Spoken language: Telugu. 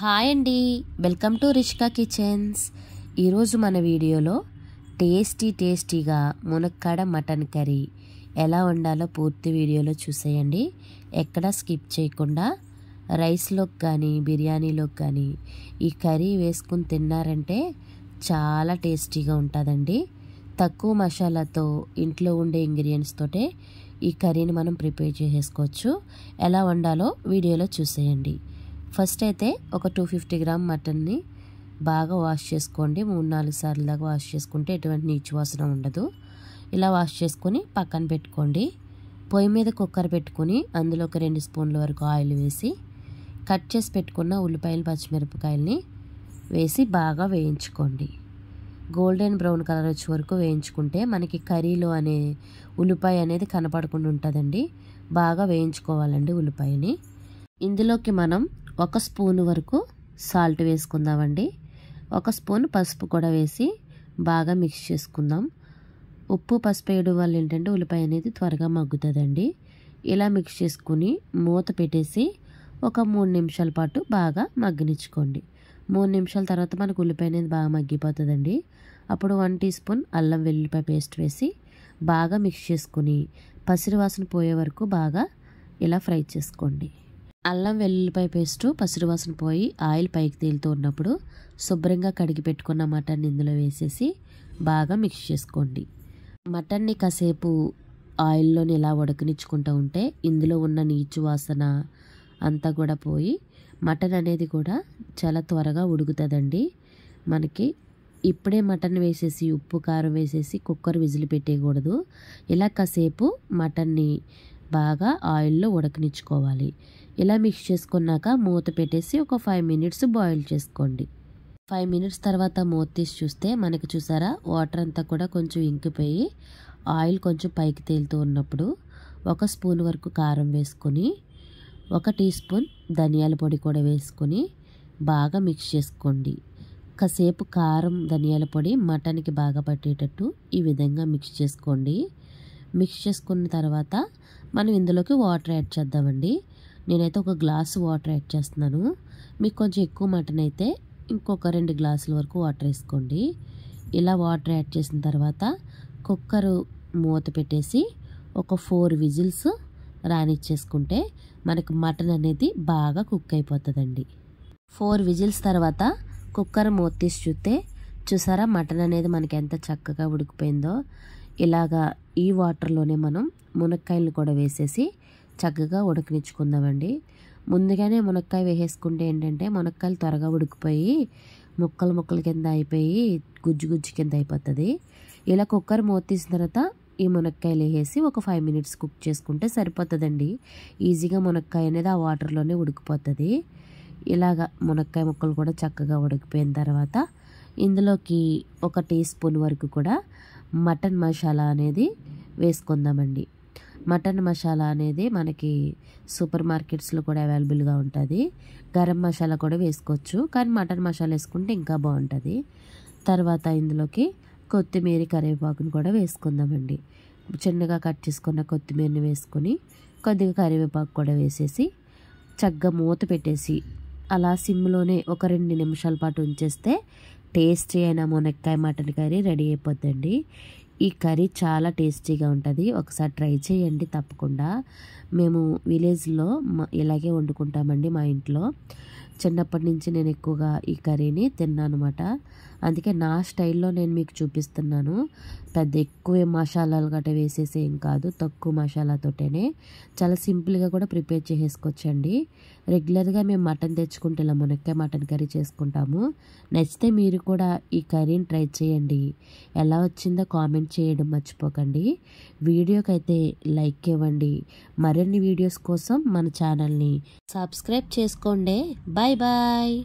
హాయ్ అండి, వెల్కమ్ టు రిష్కా కిచెన్స్. ఈరోజు మన వీడియోలో టేస్టీగా మునక్కాడ మటన్ కర్రీ ఎలా వండాలో పూర్తి వీడియోలో చూసేయండి. ఎక్కడా స్కిప్ చేయకుండా రైస్లోకి కానీ బిర్యానీలోకి కానీ ఈ కర్రీ వేసుకుని తిన్నారంటే చాలా టేస్టీగా ఉంటుందండి. తక్కువ మసాలాతో ఇంట్లో ఉండే ఇంగ్రీడియంట్స్ తోటే ఈ కర్రీని మనం ప్రిపేర్ చేసేసుకోవచ్చు. ఎలా వండాలో వీడియోలో చూసేయండి. ఫస్ట్ అయితే ఒక 250 గ్రామ్ మటన్ని బాగా వాష్ చేసుకోండి. 3-4 సార్లు దాకా వాష్ చేసుకుంటే ఎటువంటి నీచు వాసన ఉండదు. ఇలా వాష్ చేసుకొని పక్కన పెట్టుకోండి. పొయ్యి మీద కుక్కర్ పెట్టుకొని అందులో ఒక 2 స్పూన్ల వరకు ఆయిల్ వేసి కట్ చేసి పెట్టుకున్న ఉల్లిపాయలు పచ్చిమిరపకాయలని వేసి బాగా వేయించుకోండి. గోల్డెన్ బ్రౌన్ కలర్ వచ్చే వరకు వేయించుకుంటే మనకి కర్రీలో అనే ఉల్లిపాయ అనేది కనపడకుండా ఉంటుందండి. బాగా వేయించుకోవాలండి ఉల్లిపాయని. ఇందులోకి మనం 1 స్పూన్ వరకు సాల్ట్ వేసుకుందామండి. 1 స్పూన్ పసుపు కూడా వేసి బాగా మిక్స్ చేసుకుందాం. ఉప్పు పసుపు వేయడం వల్ల ఏంటంటే ఉల్లిపాయ అనేది త్వరగా మగ్గుతుందండి. ఇలా మిక్స్ చేసుకుని మూత పెట్టేసి ఒక 3 నిమిషాల పాటు బాగా మగ్గనిచ్చుకోండి. 3 నిమిషాల తర్వాత మనకు ఉల్లిపాయ అనేది బాగా మగ్గిపోతుందండి. అప్పుడు 1 టీ స్పూన్ అల్లం వెల్లుల్లిపాయ పేస్ట్ వేసి బాగా మిక్స్ చేసుకుని పసిరి వాసన పోయే వరకు బాగా ఇలా ఫ్రై చేసుకోండి. అల్లం వెల్లుల్లిపాయ పేస్టు పసిరి వాసన పోయి ఆయిల్ పైకి తేలుతూ ఉన్నప్పుడు శుభ్రంగా కడిగి పెట్టుకున్న మటన్ ఇందులో వేసేసి బాగా మిక్స్ చేసుకోండి. మటన్ని కాసేపు ఆయిల్లోని ఇలా ఉడకనిచ్చుకుంటూ ఉంటే ఇందులో ఉన్న నీచు వాసన అంతా కూడా పోయి మటన్ అనేది కూడా చాలా త్వరగా ఉడుకుతుందండి. మనకి ఇప్పుడే మటన్ వేసేసి ఉప్పు కారం వేసేసి కుక్కర్ విజిల్ పెట్టేయకూడదు. ఇలా కాసేపు మటన్ని బాగా ఆయిల్లో ఉడకనిచ్చుకోవాలి. ఇలా మిక్స్ చేసుకున్నాక మూత పెట్టేసి ఒక 5 మినిట్స్ బాయిల్ చేసుకోండి. 5 మినిట్స్ తర్వాత మూత తీసి చూస్తే మనకి చూసారా వాటర్ అంతా కూడా కొంచెం ఇంకిపోయి ఆయిల్ కొంచెం పైకి తేలుతూ ఉన్నప్పుడు 1 స్పూన్ వరకు కారం వేసుకొని 1 టీ స్పూన్ ధనియాల పొడి కూడా వేసుకొని బాగా మిక్స్ చేసుకోండి. కాసేపు కారం ధనియాల పొడి మటన్కి బాగా పట్టేటట్టు ఈ విధంగా మిక్స్ చేసుకోండి. మిక్స్ చేసుకున్న తర్వాత మనం ఇందులోకి వాటర్ యాడ్ చేద్దామండి. నేనైతే 1 గ్లాసు వాటర్ యాడ్ చేస్తున్నాను. మీకు కొంచెం ఎక్కువ మటన్ అయితే ఇంకొక 2 గ్లాసుల వరకు వాటర్ వేసుకోండి. ఇలా వాటర్ యాడ్ చేసిన తర్వాత కుక్కర్ మూత పెట్టేసి ఒక 4 విజిల్స్ రానిచ్చేసుకుంటే మనకు మటన్ అనేది బాగా కుక్ అయిపోతుందండి. 4 విజిల్స్ తర్వాత కుక్కర్ మూత తీసి చూసారా మటన్ అనేది మనకి ఎంత చక్కగా ఉడికిపోయిందో. ఇలాగా ఈ వాటర్లోనే మనం మునక్కాయలు కూడా వేసేసి చక్కగా ఉడకనిచ్చుకుందామండి. ముందుగానే మునక్కాయ వేసేసుకుంటే ఏంటంటే మునక్కాయలు త్వరగా ఉడికిపోయి ముక్కలు కింద అయిపోయి గుజ్జు కింద అయిపోతుంది. ఇలా కుక్కర్ మూత తీసిన తర్వాత ఈ మునక్కాయలు వేసి ఒక 5 మినిట్స్ కుక్ చేసుకుంటే సరిపోతుందండి. ఈజీగా మునక్కాయ అనేది ఆ వాటర్లోనే ఉడికిపోతుంది. ఇలాగా మునక్కాయ ముక్కలు కూడా చక్కగా ఉడికిపోయిన తర్వాత ఇందులోకి 1 టీ స్పూన్ వరకు కూడా మటన్ మసాలా అనేది వేసుకుందామండి. మటన్ మసాలా అనేది మనకి సూపర్ మార్కెట్స్లో కూడా అవైలబుల్గా ఉంటుంది. గరం మసాలా కూడా వేసుకోవచ్చు, కానీ మటన్ మసాలా వేసుకుంటే ఇంకా బాగుంటుంది. తర్వాత ఇందులోకి కొత్తిమీర కరివేపాకుని కూడా వేసుకుందామండి. చిన్నగా కట్ చేసుకున్న కొత్తిమీరని వేసుకొని కొద్దిగా కరివేపాకు కూడా వేసేసి చక్కగా మూత పెట్టేసి అలా సిమ్లోనే ఒక 2 నిమిషాల పాటు ఉంచేస్తే టేస్టీ అయిన మునక్కాయ మటన్ కర్రీ రెడీ అయిపోద్దండి. ఈ కర్రీ చాలా టేస్టీగా ఉంటుంది. ఒకసారి ట్రై చేయండి తప్పకుండా. మేము విలేజ్లో ఇలాగే వండుకుంటామండి. మా ఇంట్లో చిన్నప్పటి నుంచి నేను ఎక్కువగా ఈ కర్రీని తిన్నాను అనమాట. అందుకే నా స్టైల్లో నేను మీకు చూపిస్తున్నాను. పెద్ద ఎక్కువ మసాలాలు గట్రా వేసేసి ఏం కాదు, తక్కువ మసాలాతోటేనే చాలా సింపుల్గా కూడా ప్రిపేర్ చేసేసుకోవచ్చండి. రెగ్యులర్గా మేము మటన్ తెచ్చుకుంటే ఇలా మునక్కాయ మటన్ కర్రీ చేసుకుంటాము. నచ్చితే మీరు కూడా ఈ కర్రీని ట్రై చేయండి. ఎలా వచ్చిందో కామెంట్ చేయడం మర్చిపోకండి. వీడియోకి అయితే లైక్ ఇవ్వండి. మరిన్ని వీడియోస్ కోసం మన ఛానల్ని సబ్స్క్రైబ్ చేసుకోండి. Bye bye.